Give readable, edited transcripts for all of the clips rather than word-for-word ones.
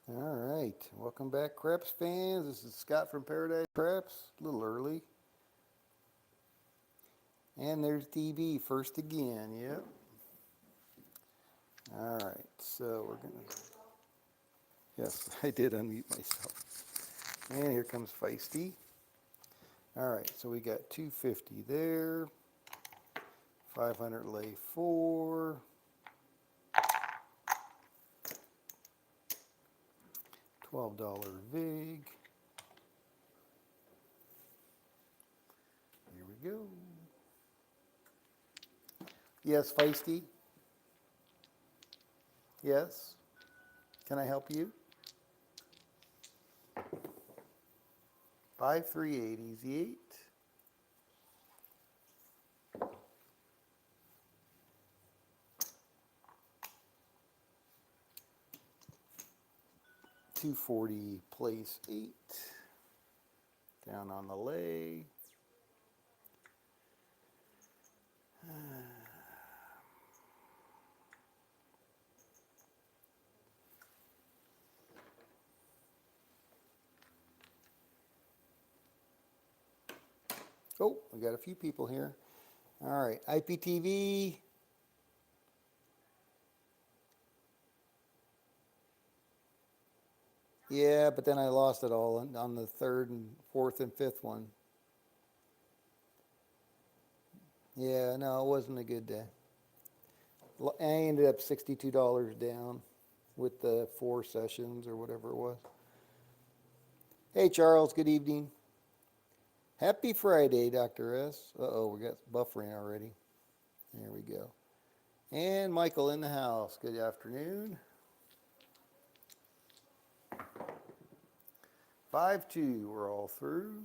All right, welcome back, Craps fans. This is Scott from Paradise Craps. A little early, and there's DB first again. Yep. All right, so we're gonna. Yes, I did unmute myself. And here comes Feisty. All right, so we got 250 there, 500 lay four, $12 vig. Here we go. Yes, Feisty. Yes. Can I help you? 538, easy eight. 240, place eight. Down on the lay. Oh, we got a few people here. All right, IPTV. Yeah, but then I lost it all on the third and fourth and fifth one. Yeah, no, it wasn't a good day. I ended up $62 down with the 4 sessions or whatever it was. Hey, Charles, good evening. Happy Friday, Dr. S. Uh-oh, we got buffering already. There we go. And Michael in the house. Good afternoon. 5-2, we're all through.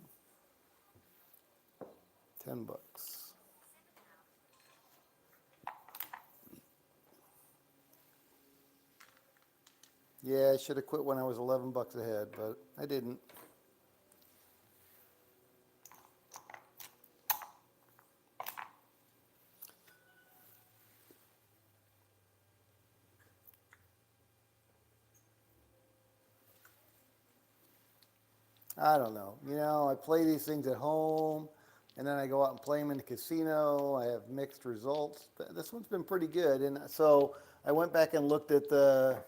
$10. Yeah, I should have quit when I was $11 ahead, but I didn't. I don't know. I play these things at home, and then I go out and play them in the casino. I have mixed results. This one's been pretty good, and so I went back and looked at the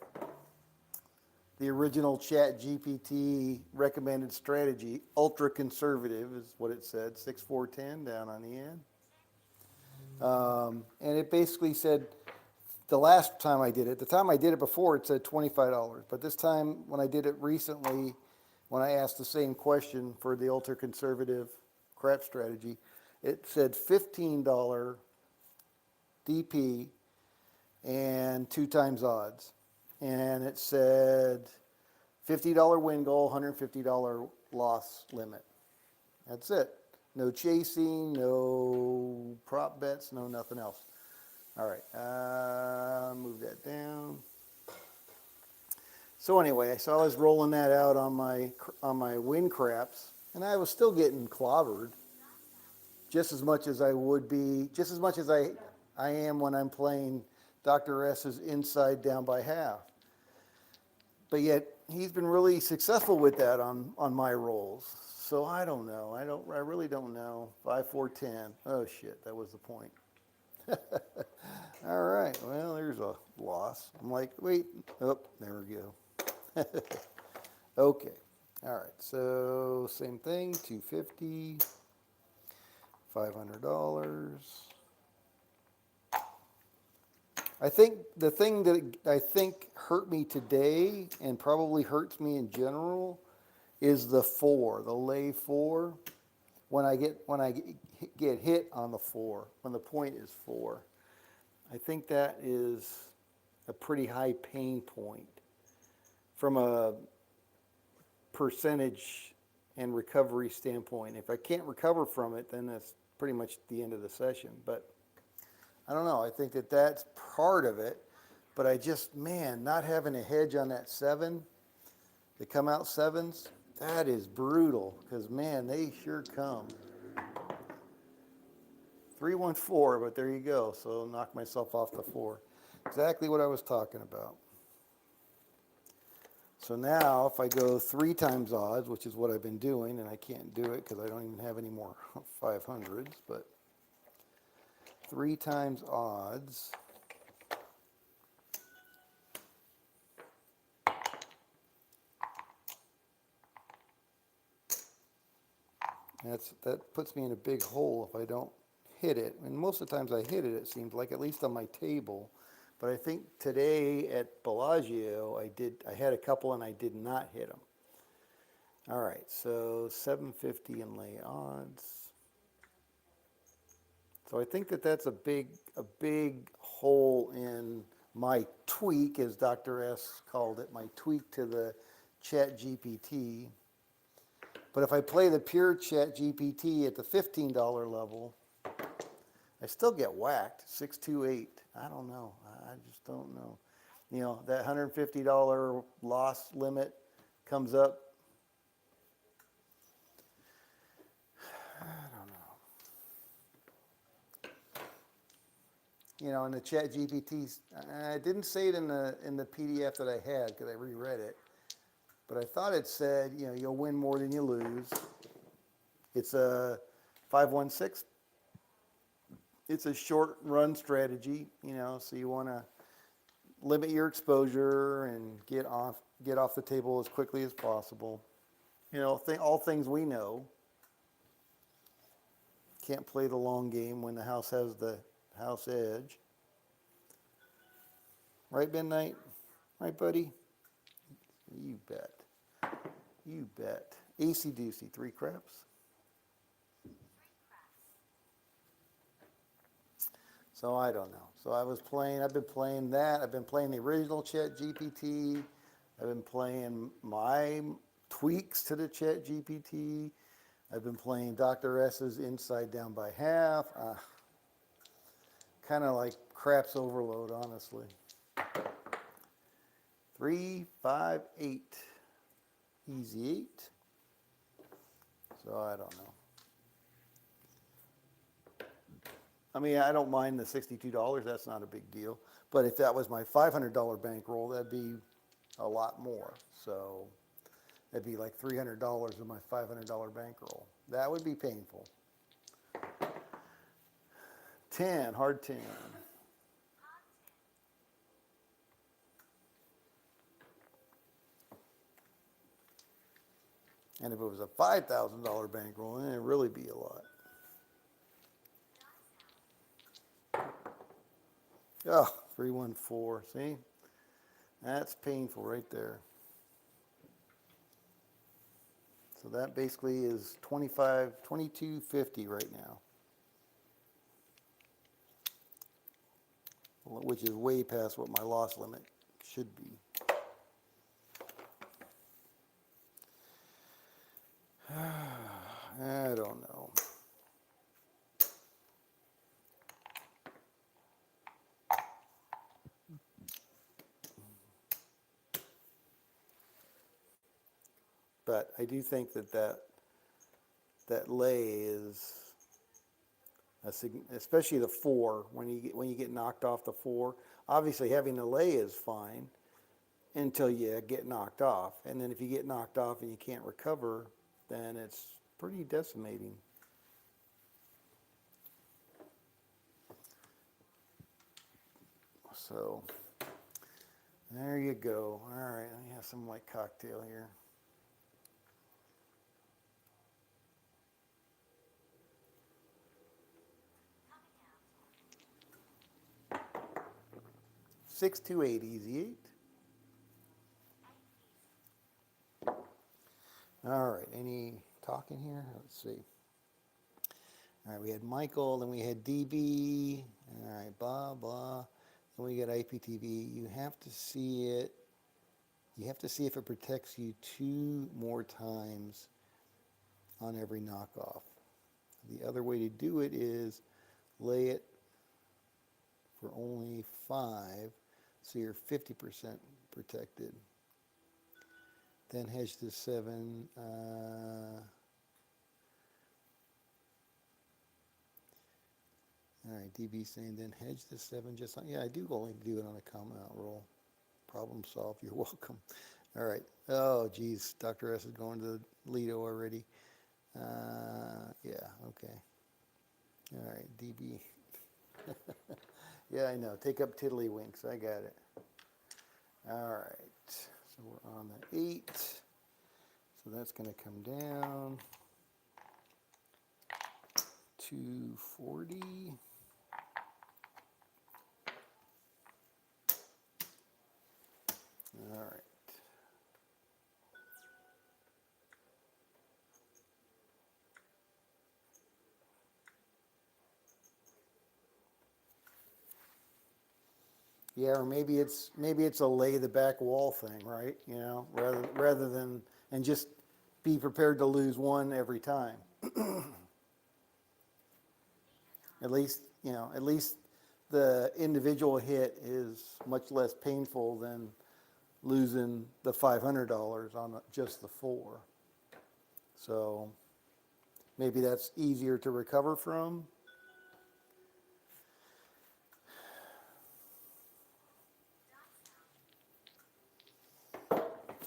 original Chat GPT recommended strategy. Ultra conservative is what it said. 6-4-10 down on the end, and it basically said the last time I did it. The time I did it before, it said $25, but this time when I did it recently, when I asked the same question for the ultra conservative crap strategy, it said $15 DP and 2 times odds. And it said $50 win goal, $150 loss limit. That's it. No chasing, no prop bets, no nothing else. All right, move that down. So anyway, so I was rolling that out on my win craps, and I was still getting clobbered, just as much as I would be, just as much as I am when I'm playing Dr. S's inside down by half. But yet he's been really successful with that on my rolls. So I don't know. I really don't know. 5-4-10. Oh shit, that was the point. All right. Well, there's a loss. I'm like, wait. Oh, there we go. Okay. All right. So same thing. 250. $500. I think the thing that I think hurt me today and probably hurts me in general is the four, the lay four. When I get hit on the four, when the point is four, I think that is a pretty high pain point from a percentage and recovery standpoint. If I can't recover from it, then that's pretty much the end of the session. But I don't know. I think that that's part of it. But I just, man, not having a hedge on that seven, the come out sevens, that is brutal because, man, they sure come. 314, but there you go. So knock myself off the four. Exactly what I was talking about. So now if I go 3 times odds, which is what I've been doing, and I can't do it because I don't even have any more 500s, but 3 times odds. That puts me in a big hole if I don't hit it. And most of the times I hit it, it seems like, at least on my table. But I think today at Bellagio, I had a couple and I did not hit them. All right, so 750 and lay odds. So I think that's a big hole in my tweak, as Dr. S called it, my tweak to the Chat GPT. But if I play the pure Chat GPT at the $15 level, I still get whacked, 628. I don't know. I just don't know. You know, that $150 loss limit comes up. I don't know. You know, in the Chat GPT, I didn't say it in the PDF that I had because I reread it, but I thought it said, you know, you'll win more than you lose. It's a 516. It's a short run strategy, you know, so you want to limit your exposure and get off the table as quickly as possible. You know, all things we know. Can't play the long game when the house has the house edge. Right, Midnight? Right, buddy? You bet. You bet. AC Doocy, 3 craps. So I don't know. So I've been playing that. I've been playing the original Chat GPT. I've been playing my tweaks to the Chat GPT. I've been playing Dr. S's Inside Down by Half. Kind of like craps overload, honestly. 3, 5, 8. Easy 8. So I don't know. I mean, I don't mind the $62. That's not a big deal. But if that was my $500 bankroll, that'd be a lot more. So that'd be like $300 of my $500 bankroll. That would be painful. 10, hard 10. And if it was a $5,000 bankroll, then it'd really be a lot. Oh, 314. See? That's painful right there. So that basically is 2250 right now, which is way past what my loss limit should be. I don't know. But I do think that lay is especially the 4 when you get knocked off the 4. Obviously, having the lay is fine until you get knocked off, and then if you get knocked off and you can't recover, then it's pretty decimating. So there you go. All right, let me have some of my cocktail here. Six, 2, 8, easy 8. All right, any talking here? Let's see. All right, we had Michael, then we had DB. All right, blah, blah. Then we got IPTV. You have to see it. You have to see if it protects you 2 more times on every knockoff. The other way to do it is lay it for only 5, so you're 50% protected. Then hedge to 7. All right, DB saying then hedge to 7 just on, yeah, I do only do it on a come out roll. Problem solved, you're welcome. All right. Oh, geez. Dr. S is going to Lido already. Yeah, okay. All right, DB. Yeah, I know. Take up tiddlywinks. I got it. All right. So we're on the 8. So that's going to come down to 40. All right. Yeah, or maybe it's a lay the back wall thing, right? You know, rather than and just be prepared to lose one every time. At least the individual hit is much less painful than losing the $500 on just the 4. So maybe that's easier to recover from.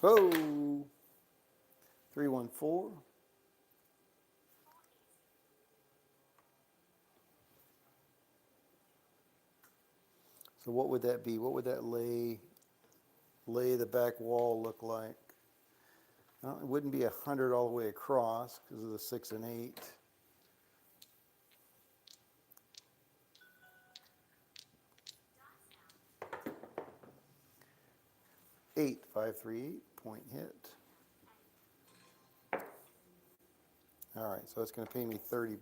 Oh, 314. So what would that be? What would that lay the back wall look like? Well, it wouldn't be 100 all the way across because of the 6 and 8. 8, 5, 3, 8, point hit. All right, so it's going to pay me $30,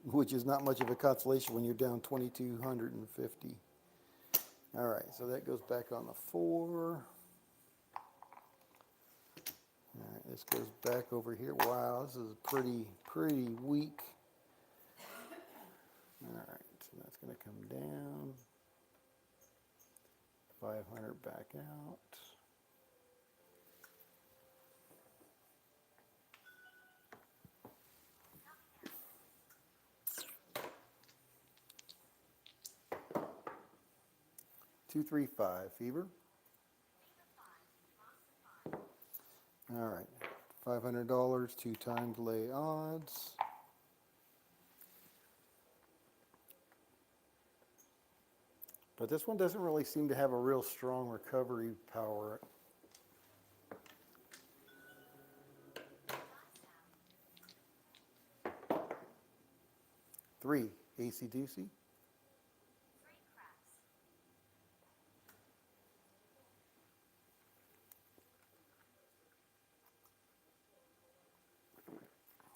which is not much of a consolation when you're down 2,250. All right, so that goes back on the 4. All right, this goes back over here. Wow, this is pretty weak. All right, so that's going to come down. 500 back out. Two, 3, 5 fever. All right, $500, 2 times lay odds. But this one doesn't really seem to have a real strong recovery power. 3, AC/DC.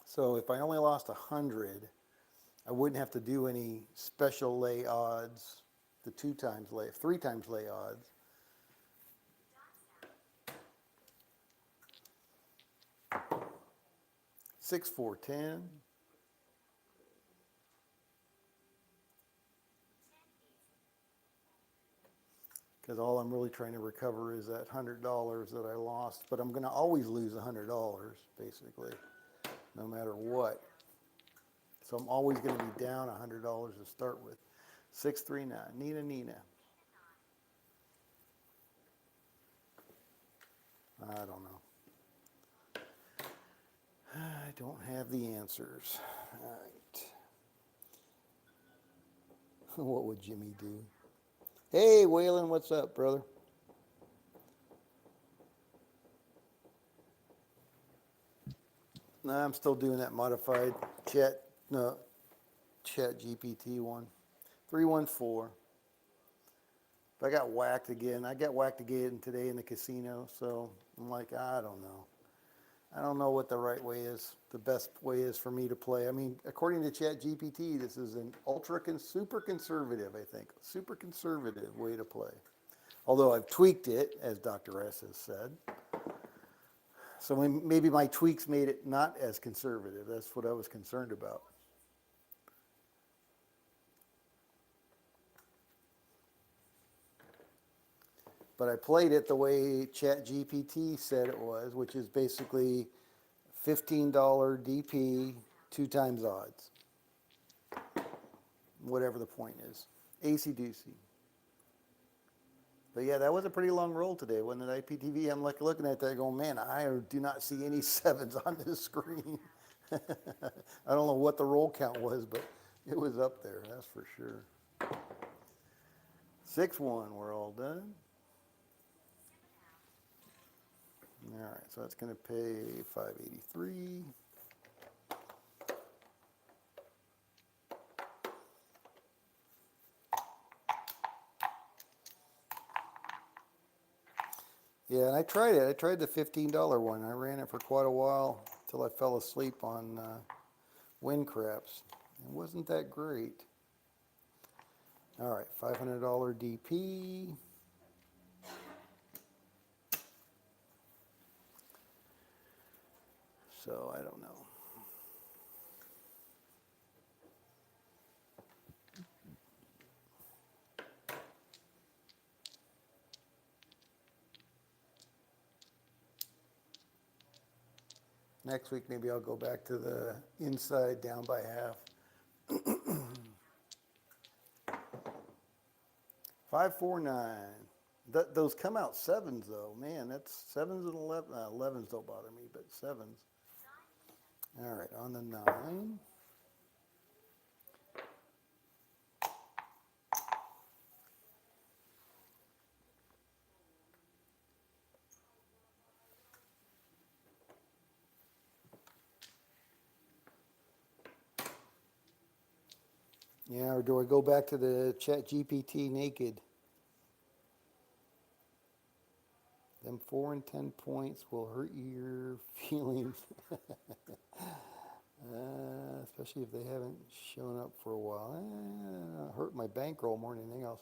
So if I only lost 100, I wouldn't have to do any special lay odds, the 2 times lay, 3 times lay odds. 6, 4, 10. Because all I'm really trying to recover is that $100 that I lost. But I'm going to always lose $100, basically, no matter what. So I'm always going to be down $100 to start with. 639, Nina. I don't know. I don't have the answers. All right. What would Jimmy do? Hey, Waylon, what's up, brother? No, I'm still doing that modified no, chat GPT one. 314. But I got whacked again. I got whacked again today in the casino, so I'm like, I don't know. I don't know what the right way is, the best way is for me to play. I mean, according to Chat GPT, this is an super conservative, I think, super conservative way to play. Although I've tweaked it, as Dr. S has said. So maybe my tweaks made it not as conservative. That's what I was concerned about. But I played it the way ChatGPT said it was, which is basically $15 DP, 2 times odds, whatever the point is. AC/DC. But yeah, that was a pretty long roll today, wasn't it? IPTV, I'm like looking at that going, man, I do not see any sevens on this screen. I don't know what the roll count was, but it was up there, that's for sure. 6-1, we're all done. All right, so that's going to pay 583. Yeah, and I tried it. I tried the $15 one. I ran it for quite a while till I fell asleep on wind craps. It wasn't that great. All right, $500 DP. So I don't know. Next week, maybe I'll go back to the inside down by half. 549. Those come out sevens though, man. That's sevens and 11. 11s don't bother me, but sevens. All right, on the 9. Yeah, or do I go back to the Chat GPT naked? Them 4 and 10 points will hurt your feelings, especially if they haven't shown up for a while. Hurt my bankroll more than anything else.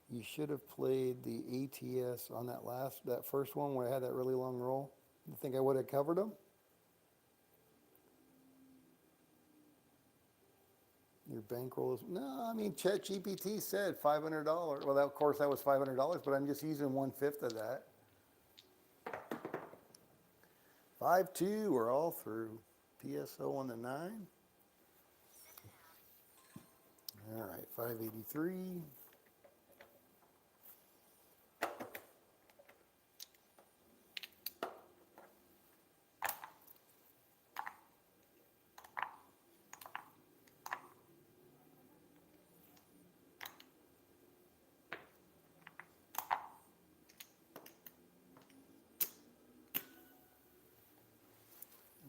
You should have played the ATS on that first one where I had that really long roll. You think I would have covered them? Your bankroll is, no, I mean, ChatGPT said $500. Well, of course, that was $500, but I'm just using 1/5 of that. 5-2, we're all through. PSO on the 9. All right, 583.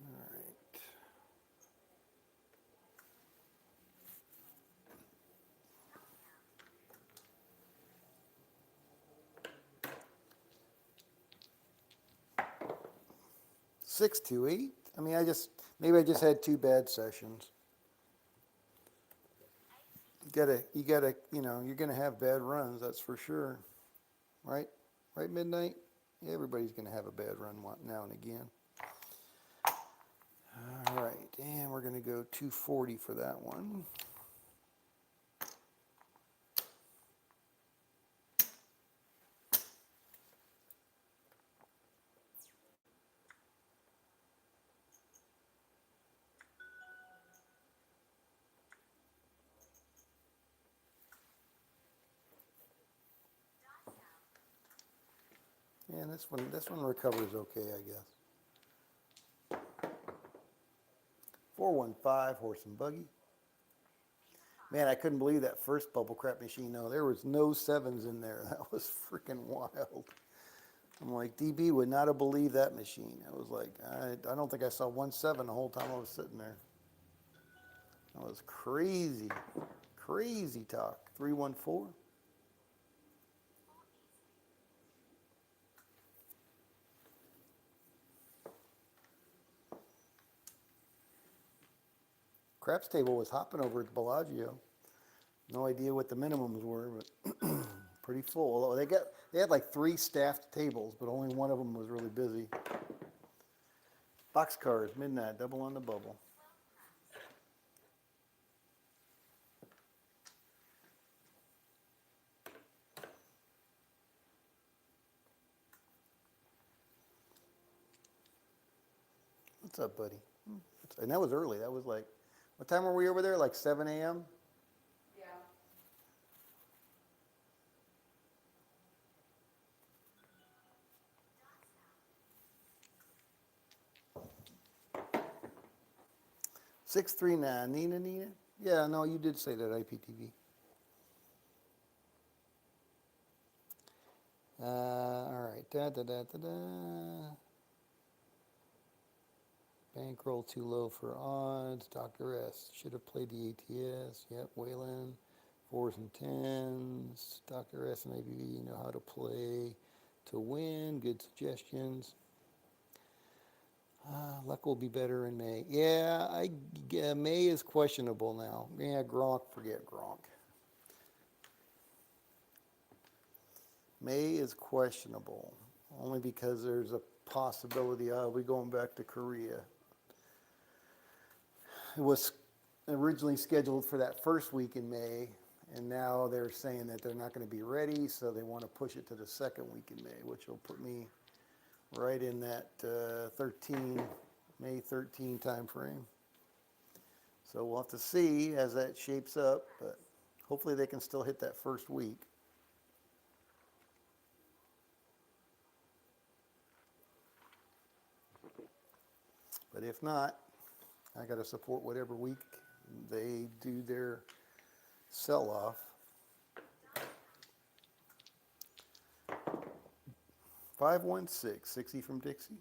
All right. 628. I mean, maybe I just had 2 bad sessions. You're gonna have bad runs, that's for sure. Right? Right, Midnight? Everybody's gonna have a bad run now and again. All right, and we're gonna go 240 for that one. Yeah, this one recovers okay, I guess. 415, horse and buggy. Man, I couldn't believe that first bubble crap machine. No, there was no sevens in there. That was freaking wild. I'm like, DB would not have believed that machine. I was like, I don't think I saw 1-7 the whole time I was sitting there. That was crazy, crazy talk. 314. Craps table was hopping over at Bellagio. No idea what the minimums were, but pretty full. Although they had like 3 staffed tables, but only one of them was really busy. Boxcars, midnight, double on the bubble. What's up, buddy? And that was early. That was like, what time were we over there? Like 7 a.m.? Yeah. 639, Nina? Yeah, no, you did say that, IPTV. All right, Bankroll too low for odds. Dr. S. Should have played the ATS. Yep, Wayland. 4s and 10s. Dr. S and ABV know how to play to win. Good suggestions. Luck will be better in May. Yeah, May is questionable now. Yeah, Gronk, forget Gronk. May is questionable, only because there's a possibility of we going back to Korea. It was originally scheduled for that first week in May, and now they're saying that they're not going to be ready, so they want to push it to the second week in May, which will put me right in that May 13 time frame. So we'll have to see as that shapes up, but hopefully they can still hit that first week. But if not, I got to support whatever week they do their sell-off. 516, 60 from Dixie.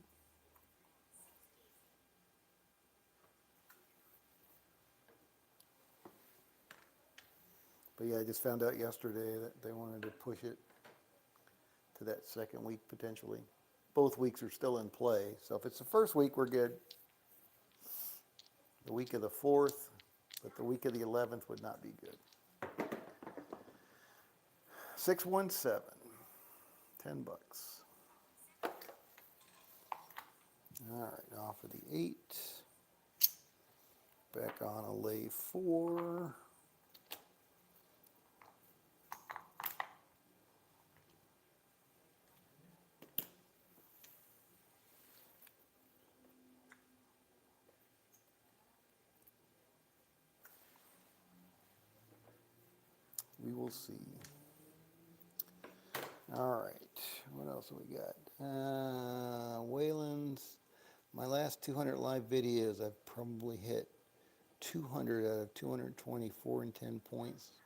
But yeah, I just found out yesterday that they wanted to push it to that second week potentially. Both weeks are still in play. So if it's the first week, we're good. The week of the 4th, but the week of the 11th would not be good. 617, 10 bucks. All right, off of the 8. Back on a lay 4. We will see. All right, what else have we got? Wayland's. My last 200 live videos, I've probably hit 200 out of 224 and 10 points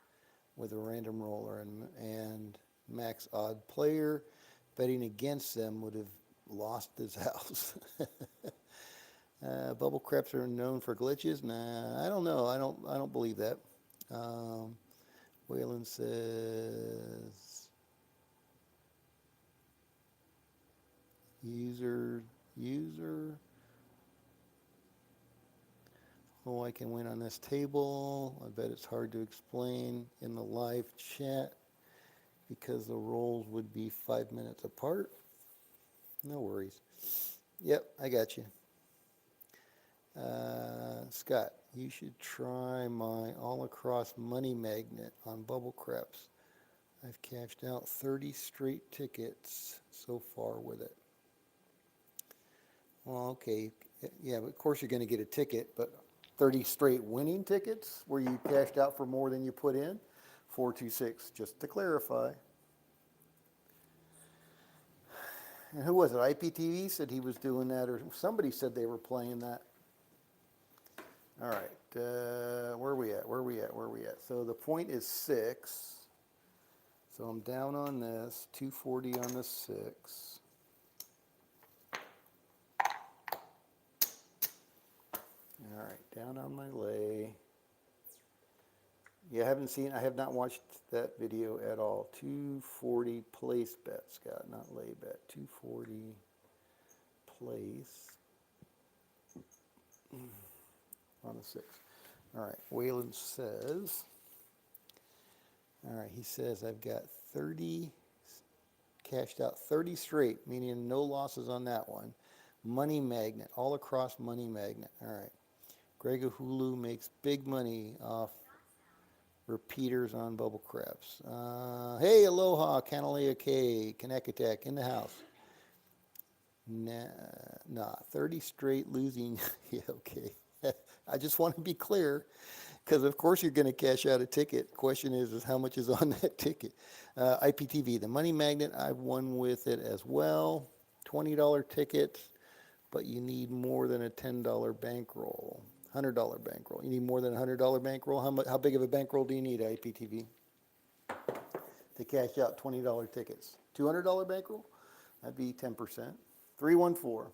with a random roller and max odd player. Betting against them would have lost his house. Bubble craps are known for glitches. Nah, I don't know. I don't believe that. Wayland says user. Oh, I can win on this table. I bet it's hard to explain in the live chat because the rolls would be 5 minutes apart. No worries. Yep, I got you. Scott, you should try my all-across money magnet on Bubble Craps. I've cashed out 30 straight tickets so far with it. Well, okay. Yeah, but of course you're going to get a ticket, but 30 straight winning tickets where you cashed out for more than you put in? 426, just to clarify. And who was it? IPTV said he was doing that, or somebody said they were playing that. All right, where are we at? So the point is 6. So I'm down on this, 240 on the 6. All right, down on my lay. Yeah, I have not watched that video at all. 240 place bet, Scott, not lay bet. 240 place on the 6. All right, Wayland says, all right, he says I've got 30, cashed out 30 straight, meaning no losses on that one. Money magnet, all across money magnet. All right. Greg Hulu makes big money off repeaters on Bubble Craps. Hey, aloha, Canalea K, Connecticut in the house. Nah, 30 straight losing. Yeah, okay. I just want to be clear, because of course you're going to cash out a ticket. Question is how much is on that ticket? IPTV, the money magnet, I've won with it as well. $20 tickets, but you need more than a $10 bankroll. $100 bankroll. You need more than a $100 bankroll? How big of a bankroll do you need, IPTV, to cash out $20 tickets? $200 bankroll? That'd be 10%. 314.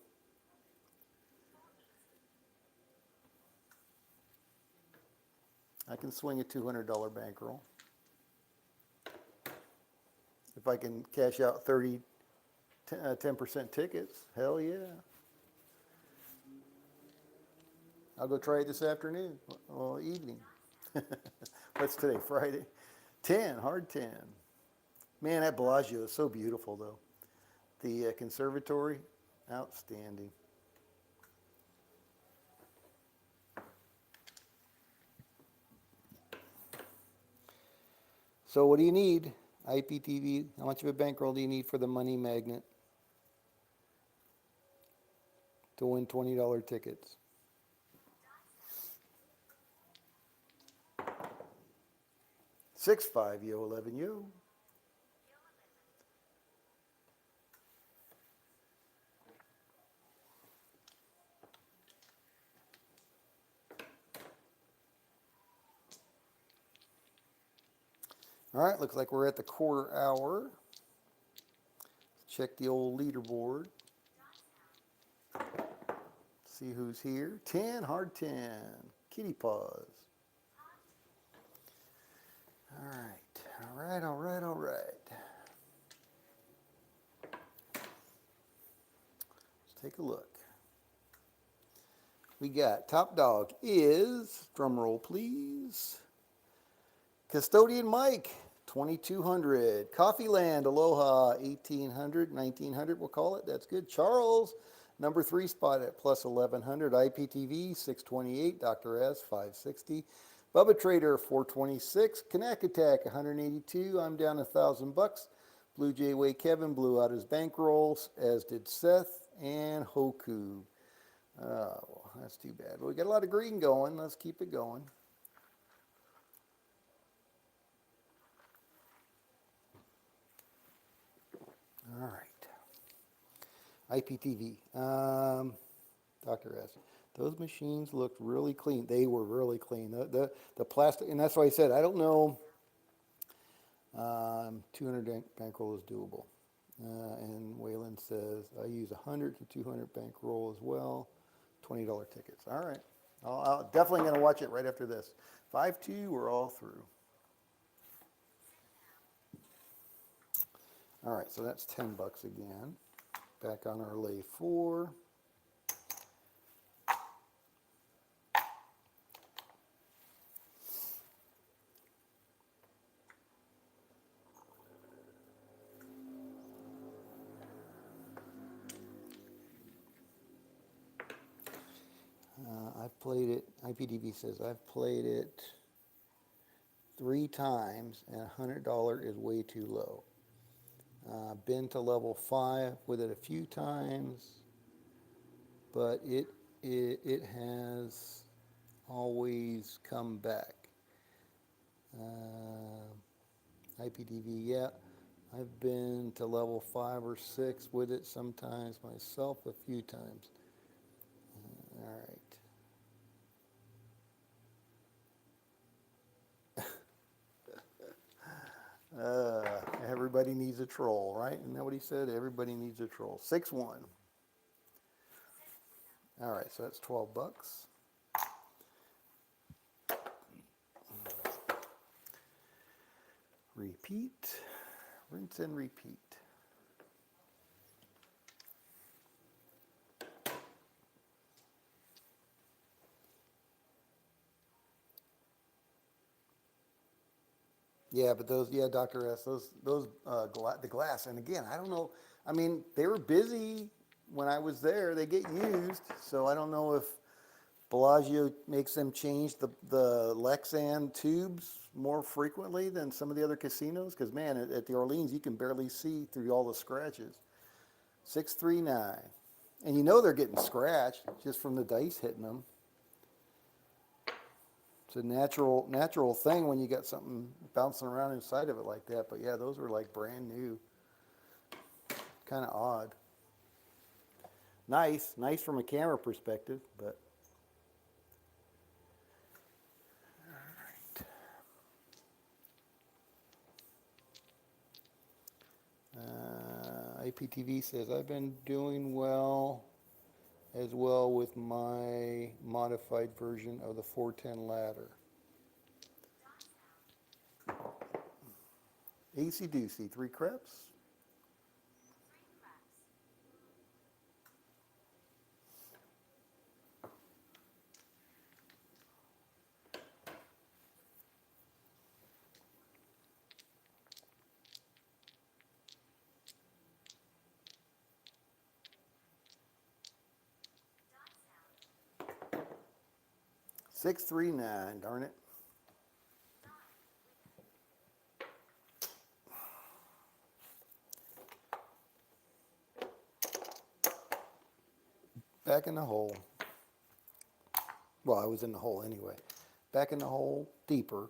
I can swing a $200 bankroll. If I can cash out 10% tickets, hell yeah. I'll go try it this afternoon, well, evening. What's today, Friday? 10, hard 10. Man, that Bellagio is so beautiful, though. The conservatory, outstanding. So what do you need, IPTV? How much of a bankroll do you need for the money magnet to win $20 tickets? Six five yo 11 yo. All right, looks like we're at the quarter hour. Check the old leaderboard. See who's here. 10, hard 10. Kitty paws. All right, all right, all right, all right. Let's take a look. We got top dog is, drum roll please, Custodian Mike, 2,200. Coffee Land, Aloha, 1,800, 1,900 we'll call it. That's good. Charles, number 3 spot at plus 1,100. IPTV, 628. Dr. S, 560. Bubba Trader, 426. Kanak Attack, 182. I'm down $1,000. Blue Jay Way Kevin blew out his bankrolls, as did Seth and Hoku. Oh, that's too bad. But we got a lot of green going. Let's keep it going. All right. IPTV. Dr. S. Those machines looked really clean. They were really clean. The plastic, and that's why I said, I don't know. 200 bankroll is doable. And Waylon says, I use 100 to 200 bankroll as well. $20 tickets. All right. I'll definitely going to watch it right after this. 5-2, we're all through. All right, so that's $10 again. Back on our lay 4. I've played it, IPDB says, I've played it 3 times and $100 is way too low. Been to level 5 with it a few times, but it has always come back. IPDV, yeah, I've been to level 5 or 6 with it sometimes myself a few times. All right. Everybody needs a troll, right? Isn't that what he said? Everybody needs a troll. 6-1. All right, so that's $12. Repeat, rinse and repeat. Yeah, but those, yeah, Dr. S, the glass, and again, I don't know, I mean, they were busy when I was there, they get used, so I don't know if Bellagio makes them change the Lexan tubes more frequently than some of the other casinos, because man, at the Orleans, you can barely see through all the scratches. 639, and you know they're getting scratched just from the dice hitting them. It's a natural thing when you got something bouncing around inside of it like that. But yeah, those were like brand new. Kind of odd. Nice from a camera perspective, but IPTV says, I've been doing well as well with my modified version of the 410 ladder. AC Doocy, 3 craps. Six, 3, 9, darn it. Back in the hole. Well, I was in the hole anyway. Back in the hole, deeper.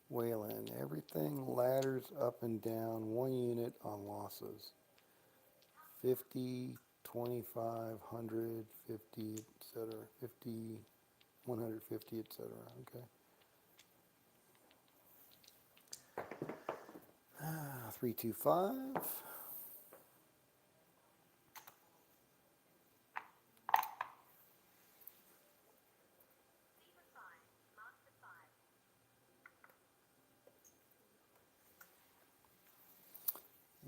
Whalen, everything ladders up and down 1 unit on losses. 50, 25, 100, 50, etc. 50, 150, etc. Okay. 325.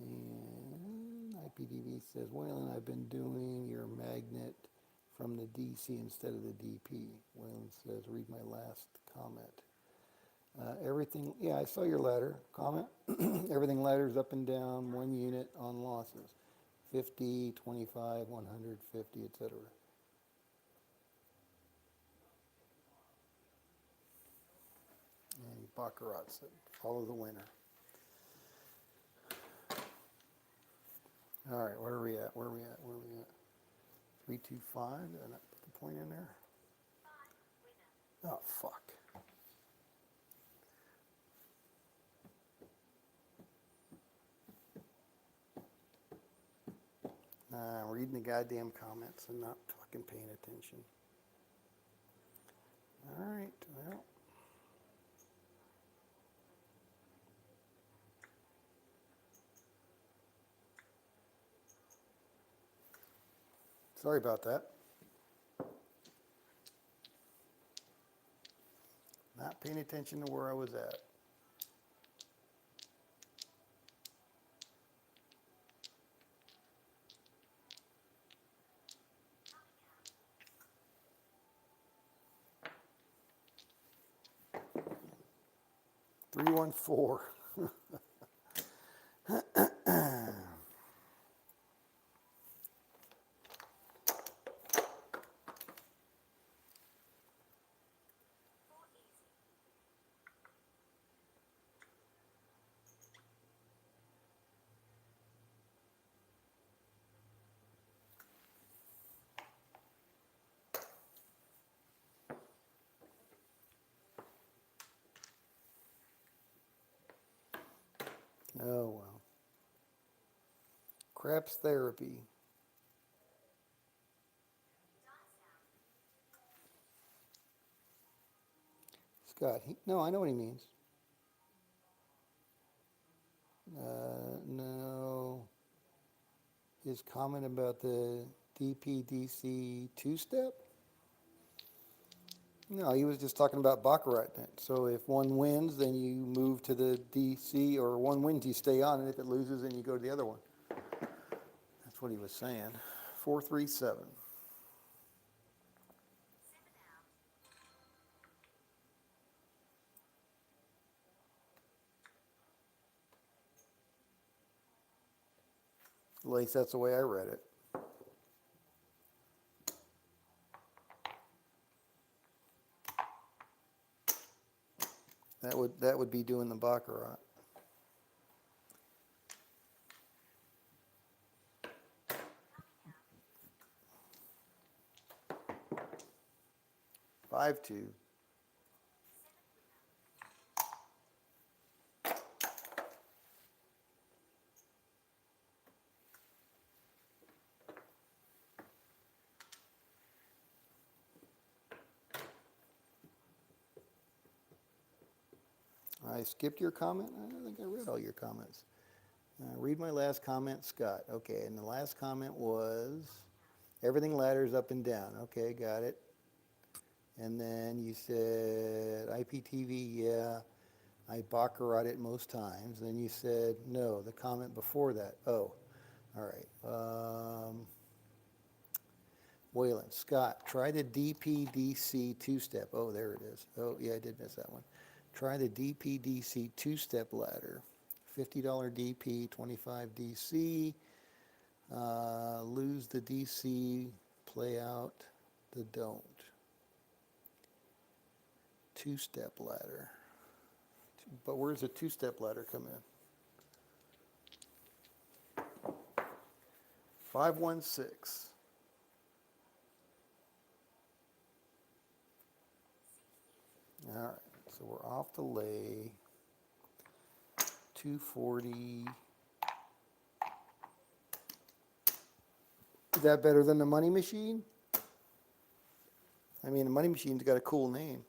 And IPDB says, Whalen, I've been doing your magnet from the DC instead of the DP. Whalen says, read my last comment. Everything, yeah, I saw your ladder comment. Everything ladders up and down 1 unit on losses. 50, 25, 150, etc. And Baccarat said, follow the winner. All right, where are we at? 325, did I not put the point in there? Oh, fuck. I'm reading the goddamn comments and not fucking paying attention. All right, well. Sorry about that. Not paying attention to where I was at. Three, 1, 4. Oh, well. Craps therapy. Scott, no, I know what he means. No. His comment about the DPDC two-step? No, he was just talking about Baccarat net. So if one wins, then you move to the DC, or one wins, you stay on, and if it loses, then you go to the other one. That's what he was saying. 437. At least that's the way I read it. That would be doing the Baccarat. 5-2. I skipped your comment? I don't think I read all your comments. Read my last comment, Scott. Okay, and the last comment was everything ladders up and down. Okay, got it. And then you said IPTV, yeah, I baccarat it most times. Then you said no, the comment before that. Oh, all right. Wayland, Scott, try the DPDC two-step. Oh, there it is. Oh, yeah, I did miss that one. Try the DPDC two-step ladder. $50 DP, 25 DC. Lose the DC, play out the don't. Two-step ladder. But where's the two-step ladder come in? 516. All right, so we're off the lay. 240. Is that better than the money machine? I mean, the money machine's got a cool name.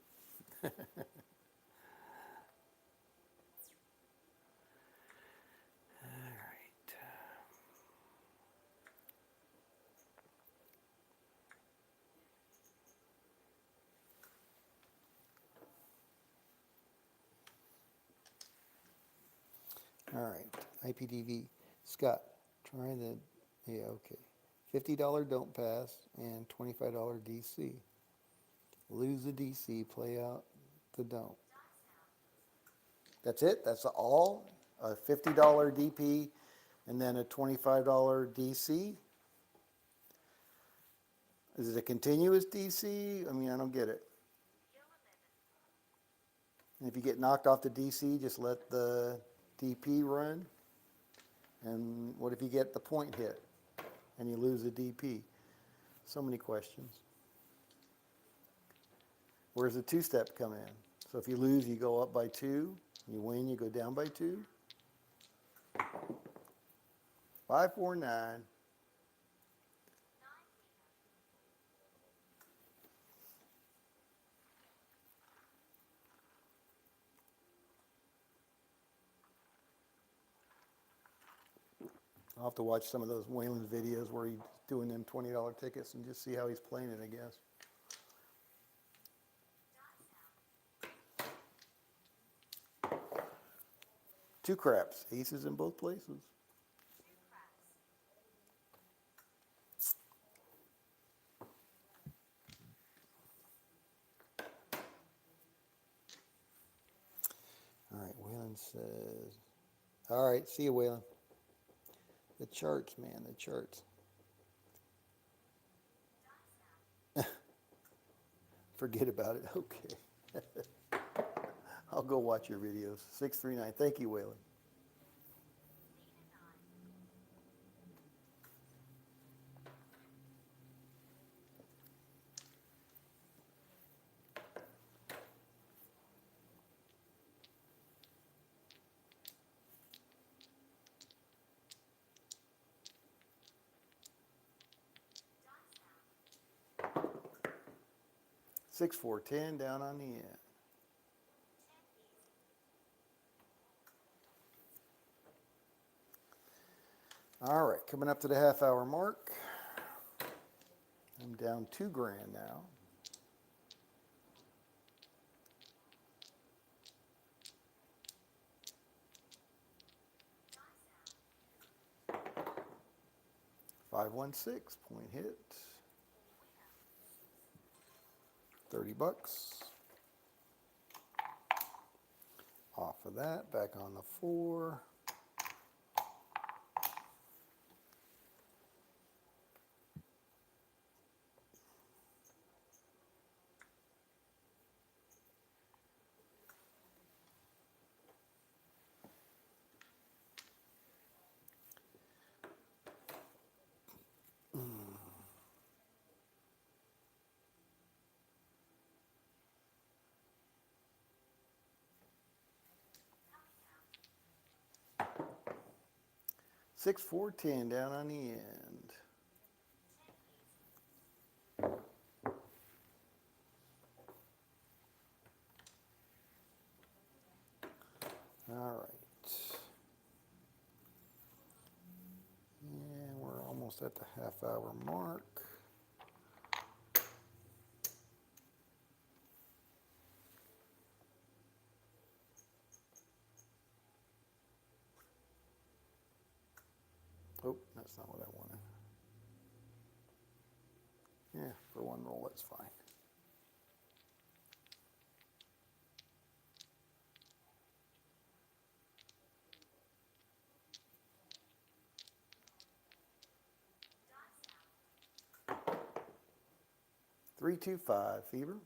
All right, IPTV. Scott, try the, yeah, okay. $50 don't pass and $25 DC. Lose the DC, play out the don't. That's it? That's all? A $50 DP and then a $25 DC? Is it a continuous DC? I mean, I don't get it. And if you get knocked off the DC, just let the DP run. And what if you get the point hit and you lose the DP? So many questions. Where's the two-step come in? So if you lose, you go up by 2. You win, you go down by 2. 549. I'll have to watch some of those Wayland videos where he's doing them $20 tickets and just see how he's playing it, I guess. Two craps, aces in both places. All right, Wayland says, all right, see you, Wayland. The charts, man, the charts. Forget about it, okay. I'll go watch your videos. 639, thank you, Wayland. Six, 4, 10 down on the end. All right, coming up to the half-hour mark. I'm down $2,000 now. $516, point hit. $30. Off of that, back on the 4. 6 4 10 down on the end. All right. And we're almost at the half-hour mark. Oh, that's not what I wanted. Yeah, for one roll, that's fine. Three, 2, 5, fever.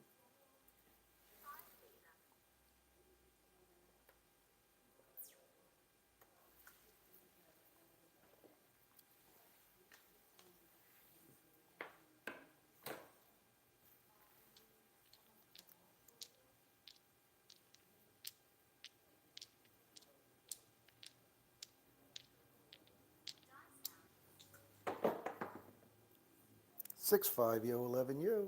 Six, 5, yo, 11, yo.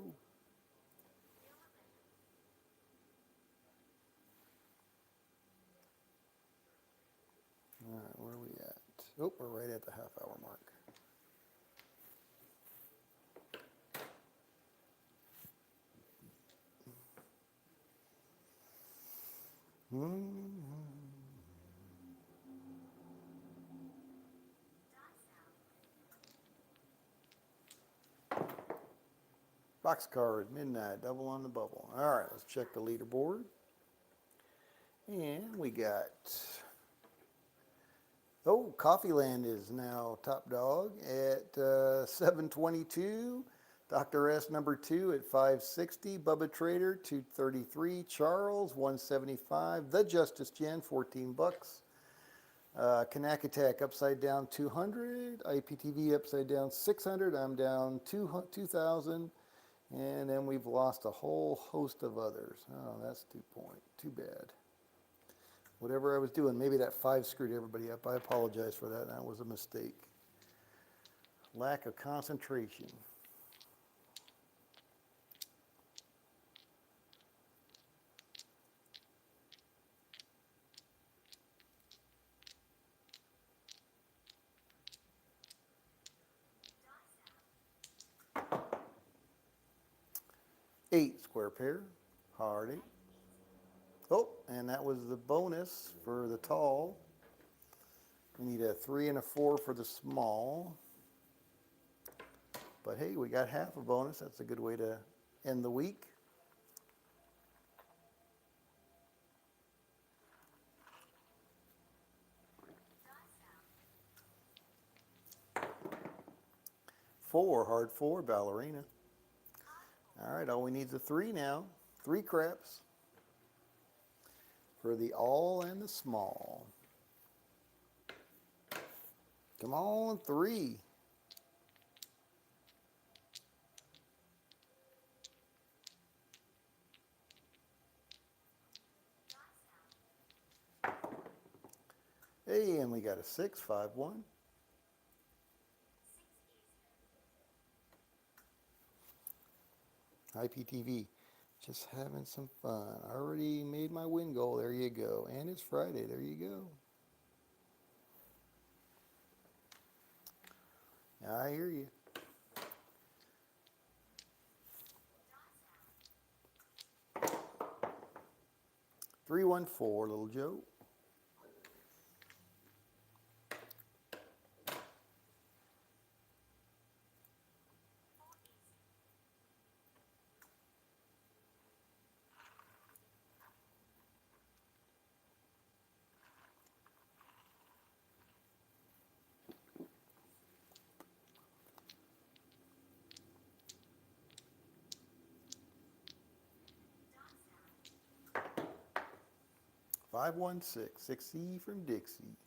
All right, where are we at? Oh, we're right at the half-hour mark. Box card, midnight, double on the bubble. All right, let's check the leaderboard. And we got, oh, Coffeeland is now top dog at 722. Dr. S number 2 at 560. Bubba Trader 233. Charles 175. The Justice Gen 14 bucks. Kanakatak upside down 200. IPTV upside down 600. I'm down 2,000. And then we've lost a whole host of others. Oh, that's 2 point. Too bad. Whatever I was doing, maybe that 5 screwed everybody up. I apologize for that. That was a mistake. Lack of concentration. Eight square pair, hard 8. Oh, and that was the bonus for the tall. We need a 3 and a 4 for the small. But hey, we got half a bonus. That's a good way to end the week. Four, hard 4, ballerina. All right, all we need is a 3 now. 3 craps for the all and the small. Come on, 3. Hey, and we got a 6, 5, 1. IPTV, just having some fun. I already made my win goal. There you go. And it's Friday. There you go. I hear you. Three, 1, 4, little Joe. Five, 1, 6. 6E from Dixie.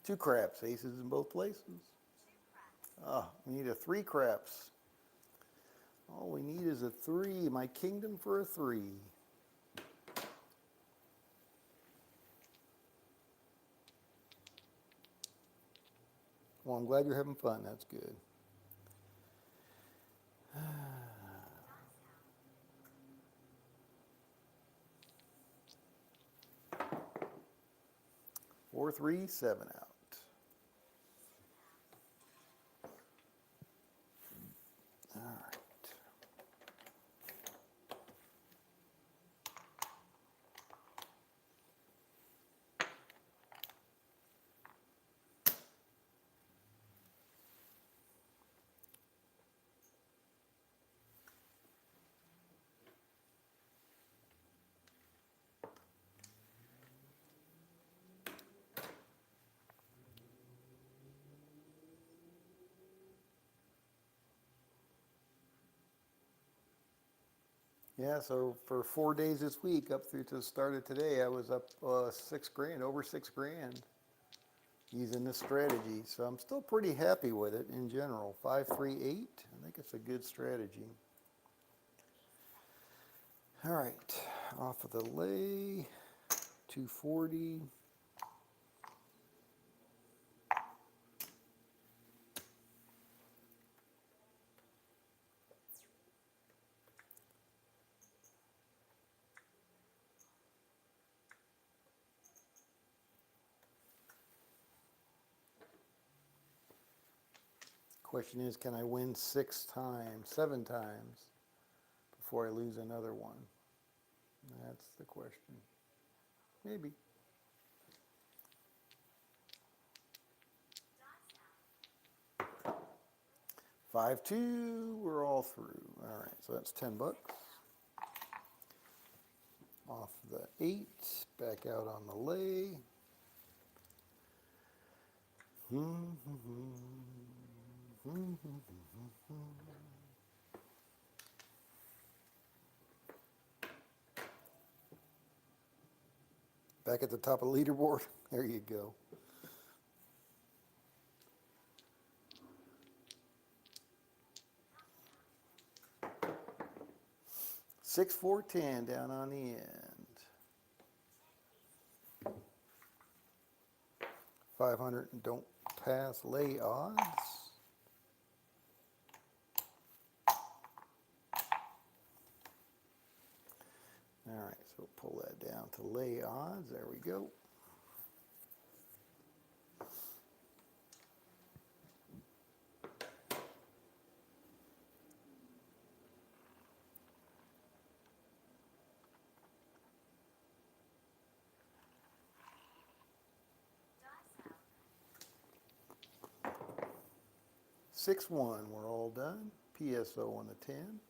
Two craps, aces in both places. Ah, we need a three craps. All we need is a three. My kingdom for a three. Well, I'm glad you're having fun. That's good. 4-3-7 out. All right. Yeah, so for 4 days this week, up through to the start of today, I was up 6 grand, over 6 grand, using this strategy. So I'm still pretty happy with it in general. 5-3-8. I think it's a good strategy. All right, off of the lay, 240. Question is, can I win 6 times, 7 times before I lose another one? That's the question. Maybe. 5-2, we're all through. All right, so that's $10. Off the 8, back out on the lay. Back at the top of the leaderboard. There you go. 6-4-10 down on the end. 500 and don't pass lay odds. All right, so pull that down to lay odds. There we go. Six one, we're all done. PSO on the 10.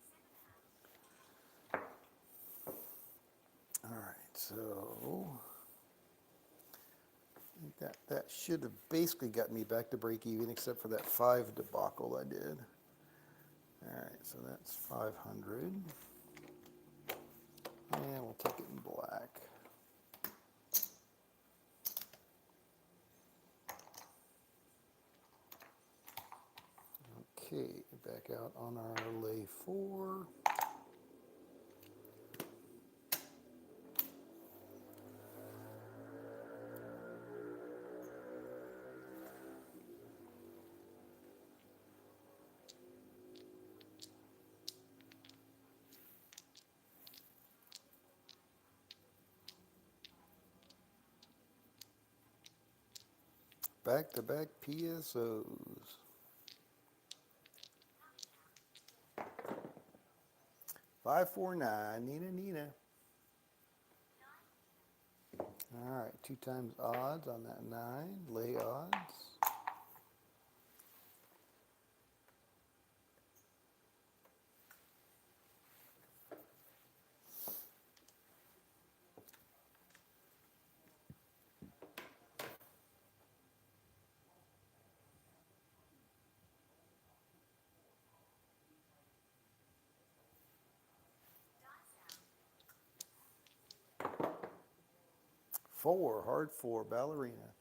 All right, so I think that should have basically got me back to break even, except for that 5 debacle I did. All right, so that's 500. And we'll take it in black. Okay, back out on our lay 4. Back-to-back PSOs. Five, 4, 9. Nina. All right, 2 times odds on that 9. Lay odds. Four, hard 4, ballerina.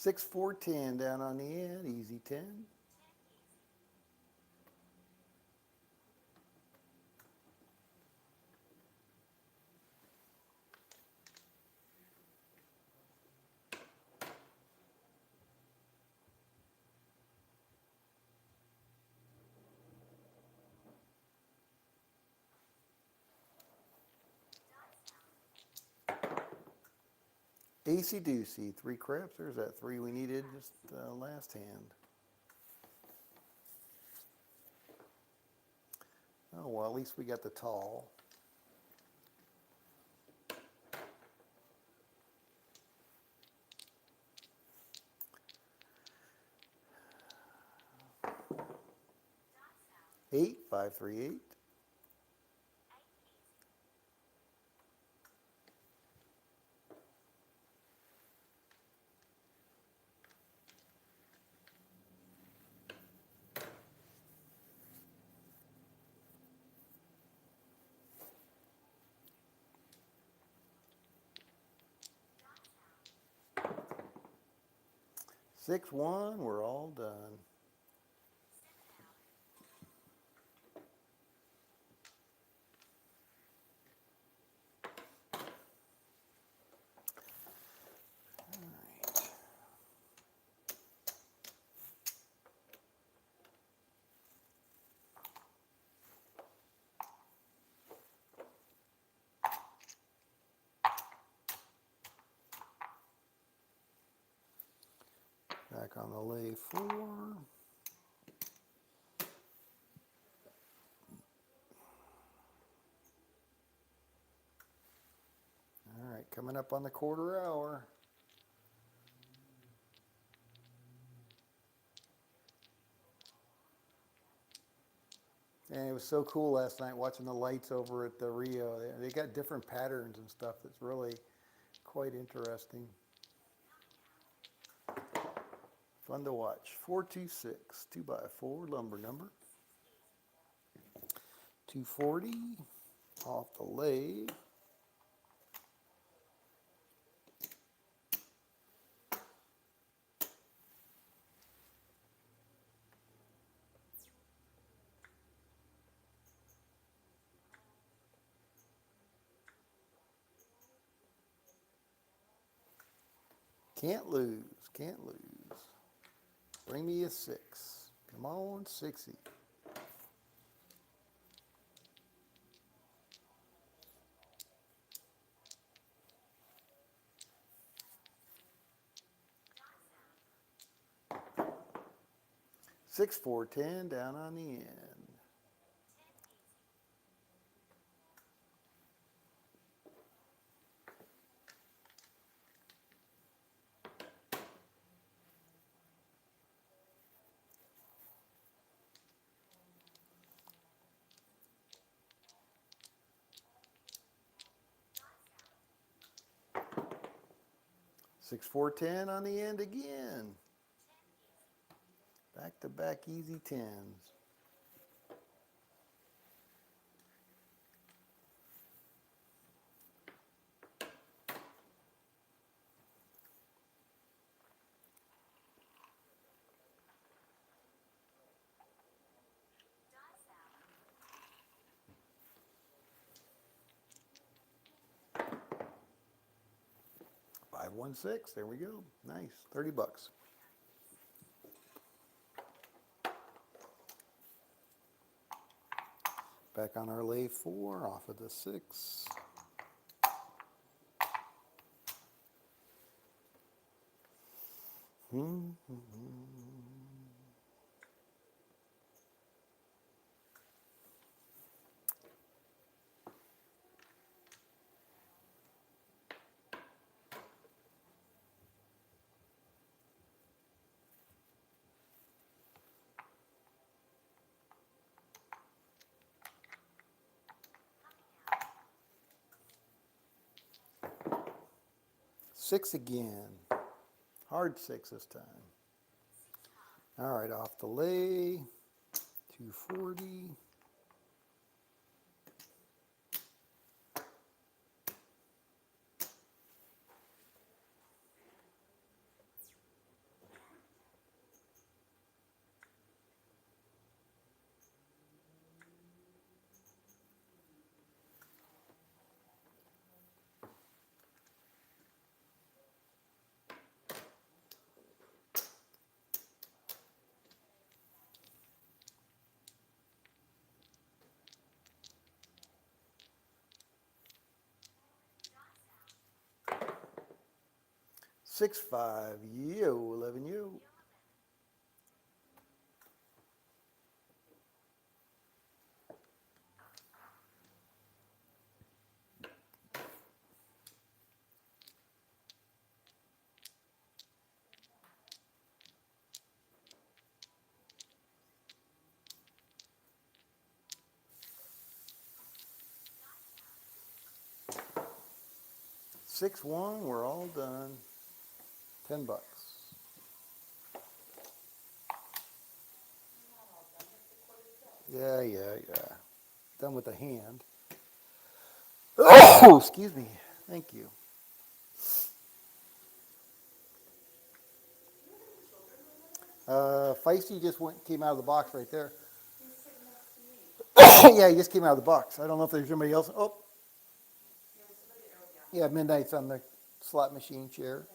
6, 4, 10 down on the end, easy 10. Acey deucey, 3 craps. There's that 3 we needed just last hand. Oh, well, at least we got the tall. Eight, 5, 3, 8. Six, 1, we're all done. Back on the lay 4. All right, coming up on the quarter hour. And it was so cool last night watching the lights over at the Rio. They got different patterns and stuff that's really quite interesting. Fun to watch. 426, 2x4 lumber number. 240 off the lay. Can't lose, can't lose. Bring me a 6. Come on, 6y. Six, 4, 10 down on the end. Six, 4, 10 on the end again. Back to back easy 10s. $516, there we go. Nice, 30 bucks. Back on our lay 4 off of the 6. Six again. Hard 6 this time. All right, off the lay. 240. 6-5. Yo, 11 yo. $6-1. We're all done. $10. Yeah. Done with the hand. Oh, excuse me. Thank you. Feisty just came out of the box right there. Yeah, he just came out of the box. I don't know if there's anybody else. Oh, yeah, Midnight's on the slot machine chair.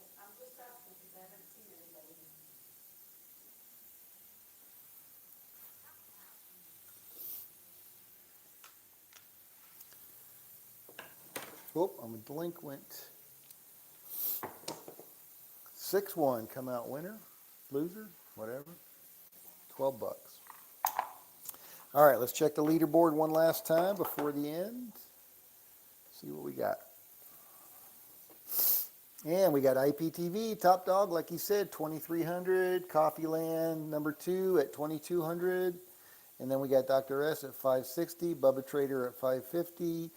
Oh, I'm a delinquent. 6-1. Come out winner, loser, whatever. $12. All right, let's check the leaderboard one last time before the end. See what we got. And we got IPTV, top dog, like you said, 2,300. Coffeeland, number 2 at 2,200. And then we got Dr. S at 560. Bubba Trader at 550.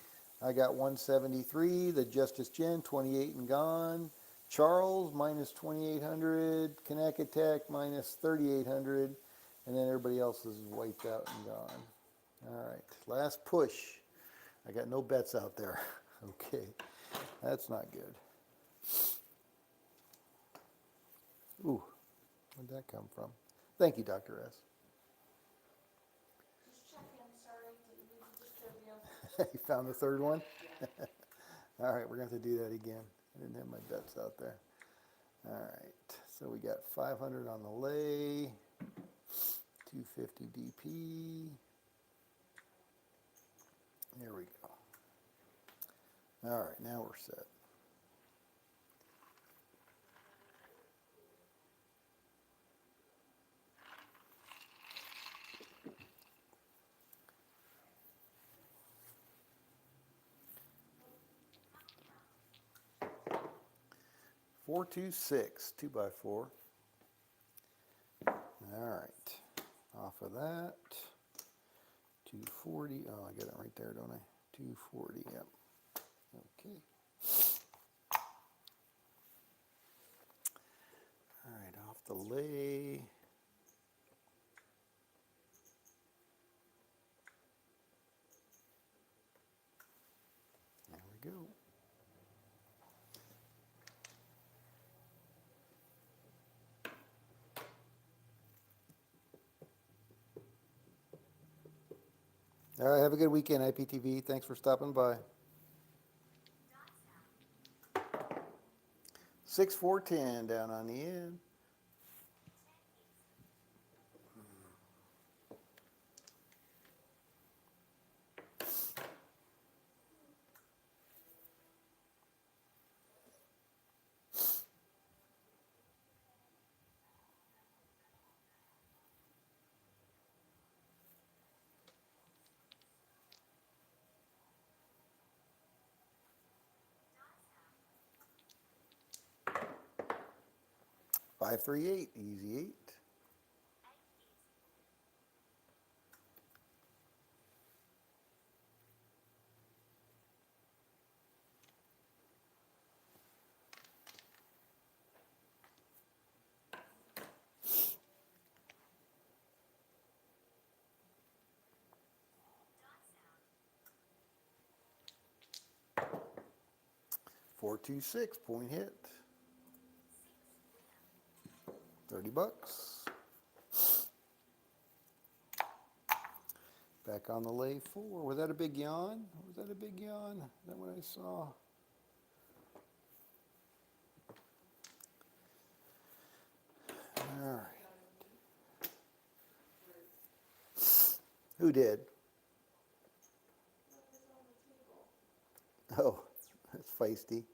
I got 173. The Justice Jen, 28 and gone. Charles, minus 2,800. Kanak Attack, minus 3,800. And then everybody else is wiped out and gone. All right, last push. I got no bets out there. Okay, that's not good. Ooh, where'd that come from? Thank you, Dr. S. Just checking, sorry, didn't mean to disturb you. You found the third one? All right, we're going to have to do that again. I didn't have my bets out there. All right, so we got 500 on the lay, 250 DP. There we go. All right, now we're set. Four, 2, 6, 2x4. All right, off of that, 240. Oh, I got it right there, don't I? 240. Yep. Okay. All right, off the lay. There we go. All right, have a good weekend, IPTV. Thanks for stopping by. 6, 4, 10 down on the end. Five, 3, 8, easy 8. Four, 2, 6, point hit. $30. Back on the lay 4. Was that a big yawn? Was that a big yawn? Is that what I saw? All right. Who did? Oh, that's feisty.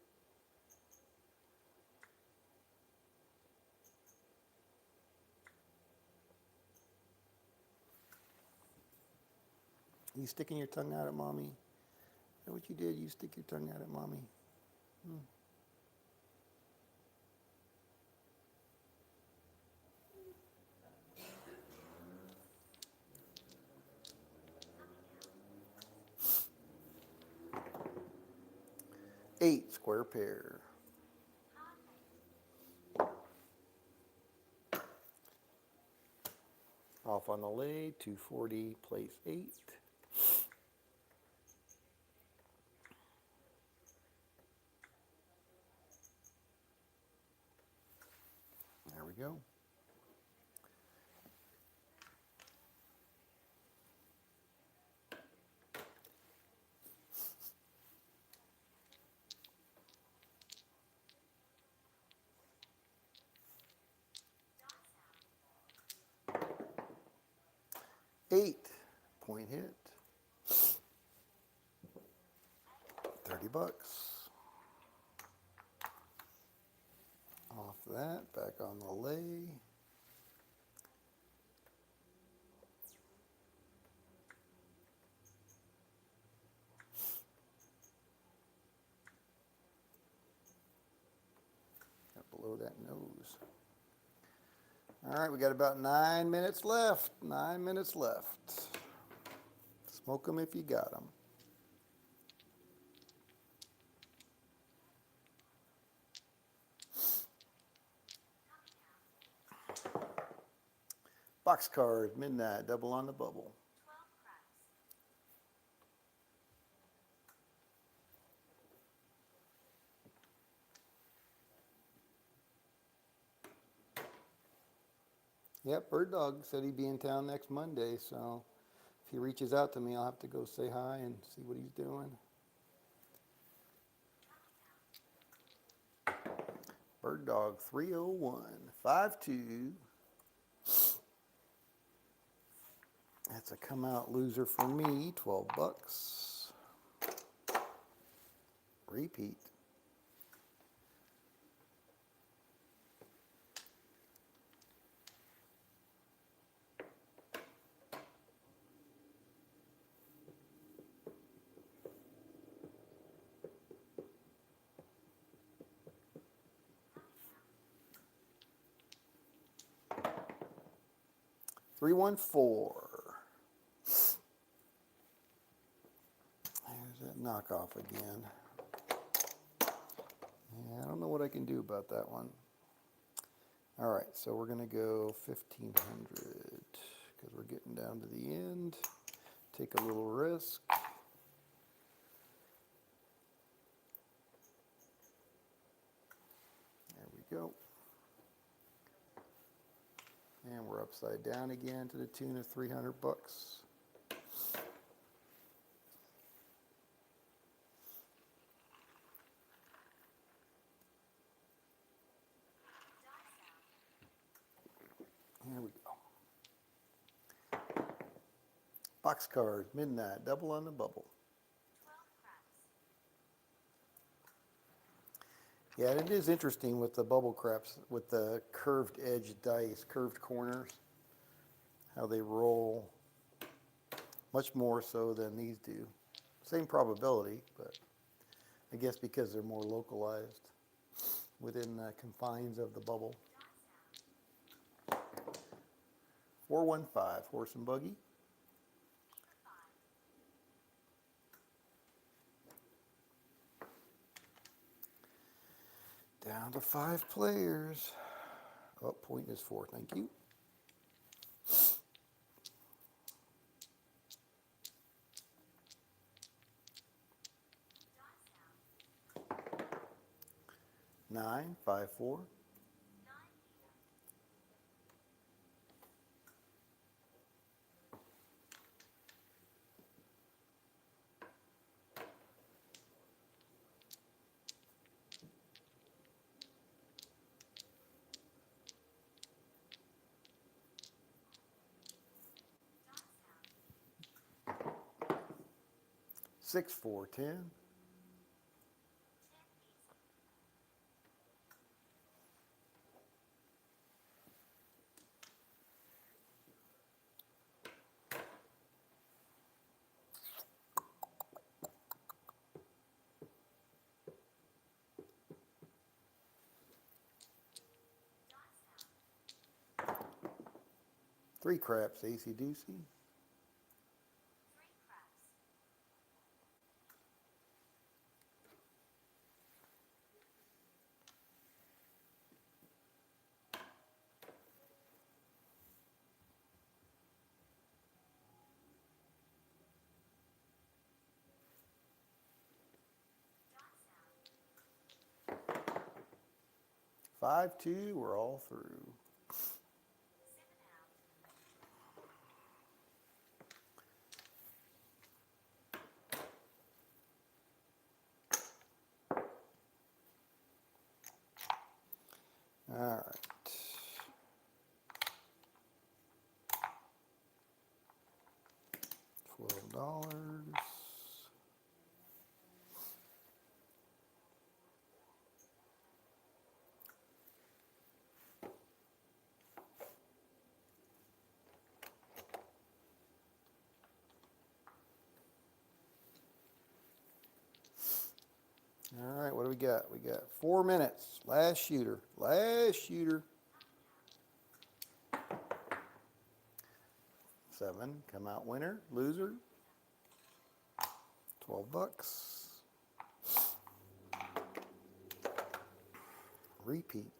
You sticking your tongue out at mommy? Is that what you did? You stick your tongue out at mommy? Hmm. Eight, square pair. Off on the lay, 240, place 8. There we go. Eight, point hit. 30 bucks. Off that, back on the lay. Got below that nose. All right, we got about 9 minutes left. 9 minutes left. Smoke them if you got them. Box card, midnight, double on the bubble. Yep, Bird Dog said he'd be in town next Monday, so if he reaches out to me, I'll have to go say hi and see what he's doing. Bird Dog 301, 5-2. That's a come out loser for me, 12 bucks. Repeat. Three, 1, 4. There's that knockoff again. Yeah, I don't know what I can do about that one. All right, so we're gonna go 1,500 because we're getting down to the end. Take a little risk. There we go. And we're upside down again to the tune of 300 bucks. Here we go. Box card, midnight, double on the bubble. Yeah, and it is interesting with the bubble craps, with the curved edge dice, curved corners, how they roll much more so than these do. Same probability, but I guess because they're more localized within the confines of the bubble. 415, horse and buggy. Down to 5 players. Oh, point is 4, thank you. Nine, 5, 4. Six, 4, 10. 3 craps, AC doocy. Five, two, we're all through. All right. $12. 4 minutes. Last shooter. Last shooter. 7. Come out winner. Loser. $12. Repeat.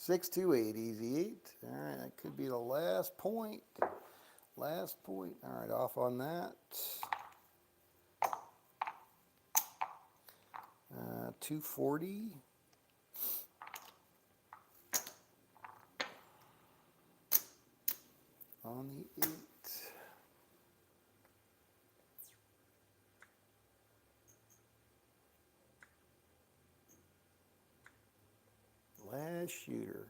Six, two, eight, easy 8. All right, that could be the last point. Last point. All right, off on that. 240. On the 8. Last shooter.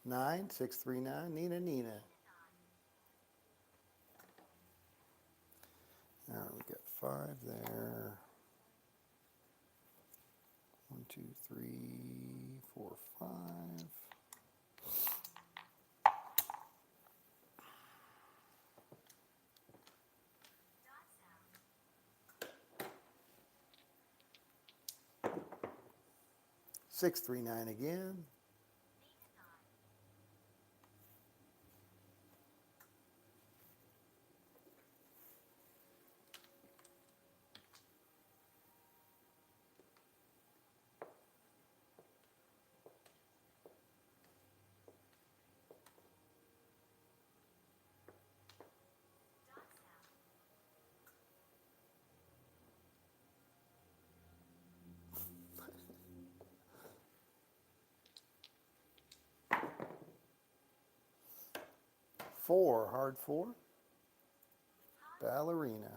Nine, 639, Nina. All right, we got 5 there. 1, 2, 3, 4, 5. Six, 3, 9 again. Four, hard 4. Ballerina.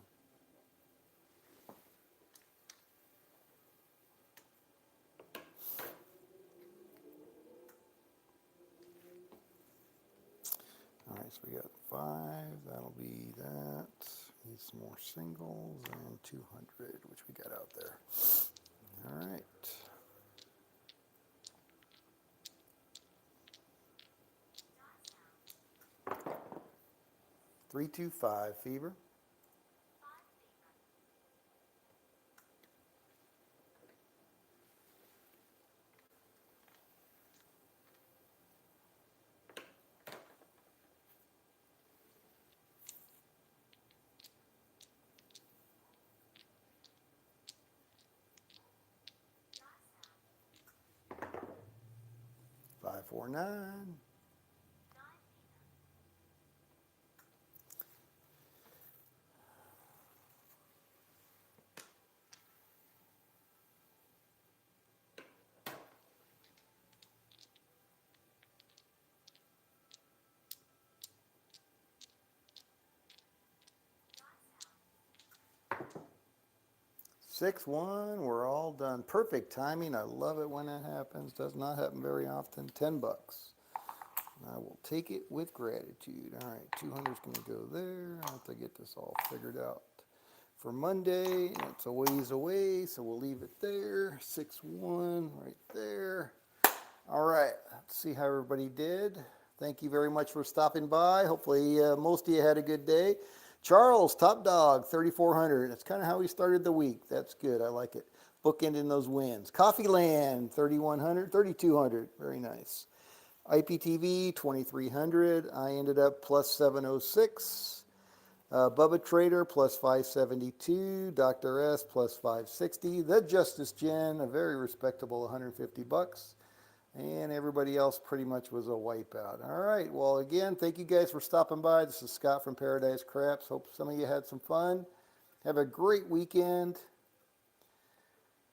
All right, so we got 5. That'll be that. Need some more singles and 200, which we got out there. All right. 3, 2, 5, Fever. 5, 4, 9. 6-1, we're all done. Perfect timing. I love it when that happens. Does not happen very often. $10. I will take it with gratitude. All right, 200 is going to go there. I have to get this all figured out for Monday. It's a ways away, so we'll leave it there. 6-1 right there. All right, let's see how everybody did. Thank you very much for stopping by. Hopefully most of you had a good day. Charles, top dog, 3,400. That's kind of how he started the week. That's good. I like it. Bookending those wins. Coffee Land, 3,100, 3,200. Very nice. IPTV, 2,300. I ended up plus 706. Bubba Trader, plus 572. Dr. S, plus 560. The Justice Gen, a very respectable $150. And everybody else pretty much was a wipeout. All right. Well, again, thank you guys for stopping by. This is Scott from Paradise Craps. Hope some of you had some fun. Have a great weekend.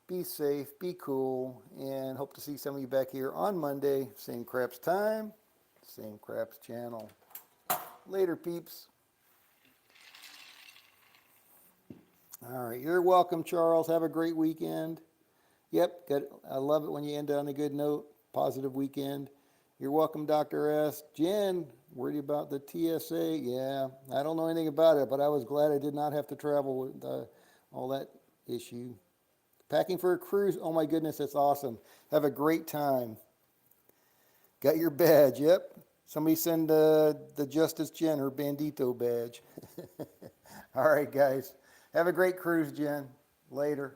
Be safe, be cool, and hope to see some of you back here on Monday. Same Craps time, same Craps channel. Later, peeps. All right. You're welcome, Charles. Have a great weekend. Yep. Good. I love it when you end on a good note. Positive weekend. You're welcome, Dr. S. Jen, worried about the TSA? Yeah, I don't know anything about it, but I was glad I did not have to travel with all that issue. Packing for a cruise? Oh my goodness, that's awesome. Have a great time. Got your badge? Yep. Somebody send the Justice Jen her Bandito badge. All right, guys. Have a great cruise, Jen. Later.